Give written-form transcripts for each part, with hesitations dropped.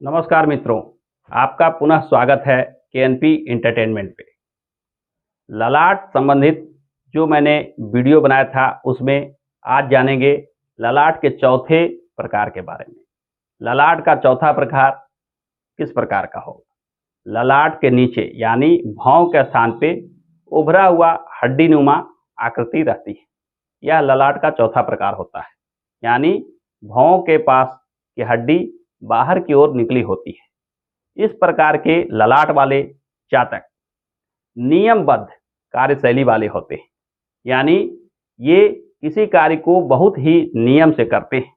नमस्कार मित्रों, आपका पुनः स्वागत है केएनपी एंटरटेनमेंट पे। ललाट संबंधित जो मैंने वीडियो बनाया था उसमें आज जानेंगे ललाट के चौथे प्रकार के बारे में। ललाट का चौथा प्रकार किस प्रकार का होगा? ललाट के नीचे यानी भौं के स्थान पे उभरा हुआ हड्डीनुमा आकृति रहती है। यह ललाट का चौथा प्रकार होता है, यानी भौं के पास की हड्डी बाहर की ओर निकली होती है। इस प्रकार के ललाट वाले जातक नियमबद्ध कार्यशैली वाले होते हैं, यानी ये किसी कार्य को बहुत ही नियम से करते हैं।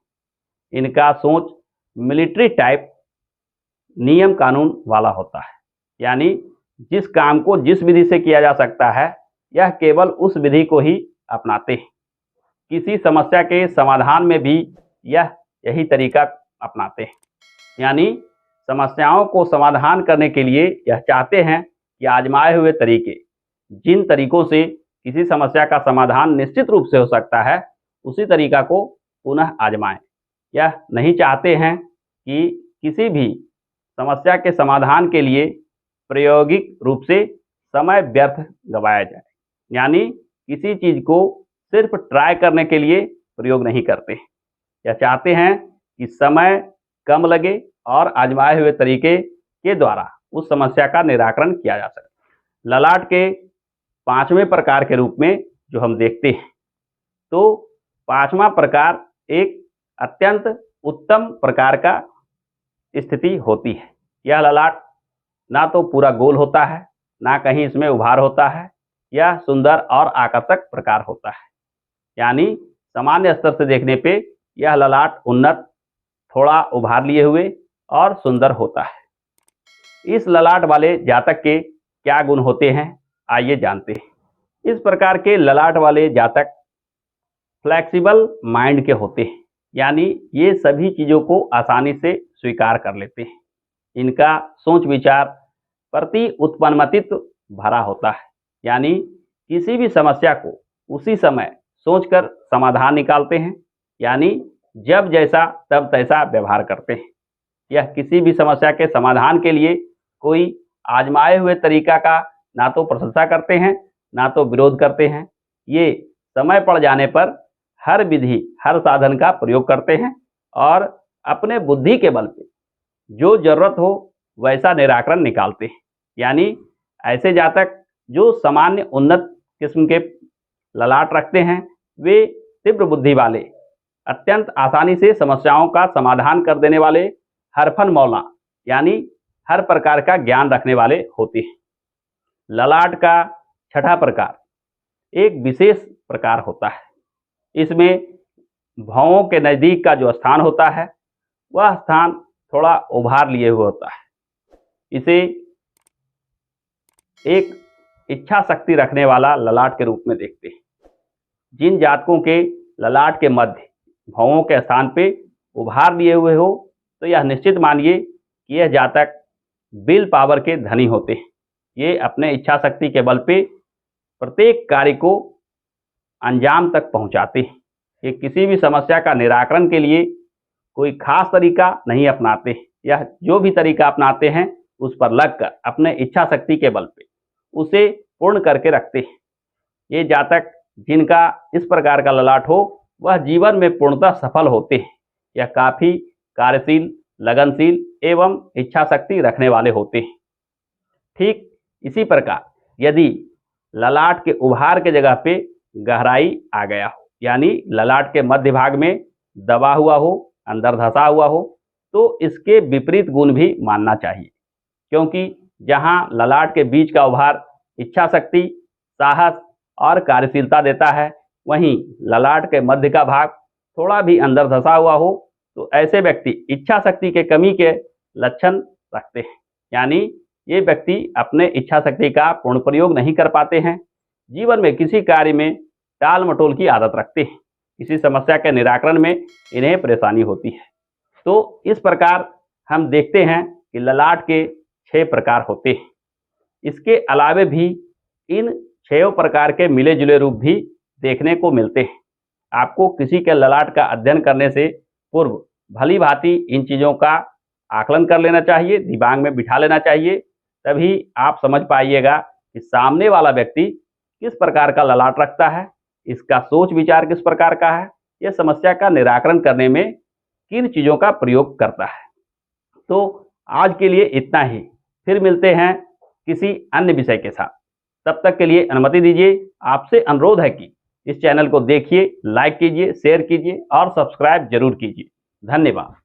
इनका सोच मिलिट्री टाइप नियम कानून वाला होता है, यानी जिस काम को जिस विधि से किया जा सकता है यह केवल उस विधि को ही अपनाते हैं। किसी समस्या के समाधान में भी यही तरीका अपनाते हैं, यानी समस्याओं को समाधान करने के लिए यह चाहते हैं कि आजमाए हुए तरीके, जिन तरीकों से किसी समस्या का समाधान निश्चित रूप से हो सकता है, उसी तरीका को पुनः आजमाएं। यह नहीं चाहते हैं कि किसी भी समस्या के समाधान के लिए प्रायोगिक रूप से समय व्यर्थ गवाया जाए, यानी किसी चीज़ को सिर्फ ट्राई करने के लिए प्रयोग नहीं करते। यह चाहते हैं कि समय कम लगे और आजमाए हुए तरीके के द्वारा उस समस्या का निराकरण किया जा सके। ललाट के पांचवें प्रकार के रूप में जो हम देखते हैं, तो पांचवा प्रकार एक अत्यंत उत्तम प्रकार का स्थिति होती है। यह ललाट ना तो पूरा गोल होता है, ना कहीं इसमें उभार होता है। यह सुंदर और आकर्षक प्रकार होता है, यानी सामान्य स्तर से देखने पे यह ललाट उन्नत, थोड़ा उभार लिए हुए और सुंदर होता है। इस ललाट वाले जातक के क्या गुण होते हैं, आइए जानते हैं। इस प्रकार के ललाट वाले जातक फ्लेक्सिबल माइंड के होते हैं, यानी ये सभी चीज़ों को आसानी से स्वीकार कर लेते हैं। इनका सोच विचार प्रति उत्पन्नमतित्व भरा होता है, यानी किसी भी समस्या को उसी समय सोचकर समाधान निकालते हैं, यानी जब जैसा तब तैसा व्यवहार करते हैं। यह किसी भी समस्या के समाधान के लिए कोई आजमाए हुए तरीका का ना तो प्रशंसा करते हैं, ना तो विरोध करते हैं। ये समय पड़ जाने पर हर विधि, हर साधन का प्रयोग करते हैं और अपने बुद्धि के बल पे जो जरूरत हो वैसा निराकरण निकालते हैं। यानी ऐसे जातक जो सामान्य उन्नत किस्म के ललाट रखते हैं, वे तीव्र बुद्धि वाले, अत्यंत आसानी से समस्याओं का समाधान कर देने वाले, हरफन मौला, यानी हर प्रकार का ज्ञान रखने वाले होते हैं। ललाट का छठा प्रकार एक विशेष प्रकार होता है। इसमें भौं के नज़दीक का जो स्थान होता है वह स्थान थोड़ा उभार लिए हुए होता है। इसे एक इच्छा शक्ति रखने वाला ललाट के रूप में देखते हैं। जिन जातकों के ललाट के मध्य भौं के स्थान पे उभार लिए हुए हो, तो यह निश्चित मानिए कि यह जातक विल पावर के धनी होते हैं। ये अपने इच्छा शक्ति के बल पे प्रत्येक कार्य को अंजाम तक पहुंचाते हैं। ये किसी भी समस्या का निराकरण के लिए कोई खास तरीका नहीं अपनाते। यह जो भी तरीका अपनाते हैं उस पर लगकर अपने इच्छा शक्ति के बल पे उसे पूर्ण करके रखते हैं। ये जातक जिनका इस प्रकार का ललाट हो वह जीवन में पूर्णतः सफल होते हैं। यह काफ़ी कार्यशील, लगनशील एवं इच्छा शक्ति रखने वाले होते हैं। ठीक इसी प्रकार यदि ललाट के उभार के जगह पे गहराई आ गया हो, यानी ललाट के मध्य भाग में दबा हुआ हो, अंदर धंसा हुआ हो, तो इसके विपरीत गुण भी मानना चाहिए। क्योंकि जहाँ ललाट के बीच का उभार इच्छा शक्ति, साहस और कार्यशीलता देता है, वहीं ललाट के मध्य का भाग थोड़ा भी अंदर धंसा हुआ हो, तो ऐसे व्यक्ति इच्छा शक्ति के कमी के लक्षण रखते हैं। यानी ये व्यक्ति अपने इच्छा शक्ति का पूर्ण प्रयोग नहीं कर पाते हैं। जीवन में किसी कार्य में टाल मटोल की आदत रखते हैं। किसी समस्या के निराकरण में इन्हें परेशानी होती है। तो इस प्रकार हम देखते हैं कि ललाट के 6 प्रकार होते हैं। इसके अलावे भी इन 6 प्रकार के मिले जुले रूप भी देखने को मिलते हैं। आपको किसी के ललाट का अध्ययन करने से पूर्व भली भांति इन चीज़ों का आकलन कर लेना चाहिए, दिमाग में बिठा लेना चाहिए, तभी आप समझ पाइएगा कि सामने वाला व्यक्ति किस प्रकार का ललाट रखता है, इसका सोच विचार किस प्रकार का है, यह समस्या का निराकरण करने में किन चीज़ों का प्रयोग करता है। तो आज के लिए इतना ही, फिर मिलते हैं किसी अन्य विषय के साथ। तब तक के लिए अनुमति दीजिए, आपसे अनुरोध है कि इस चैनल को देखिए, लाइक कीजिए, शेयर कीजिए और सब्सक्राइब जरूर कीजिए। धन्यवाद।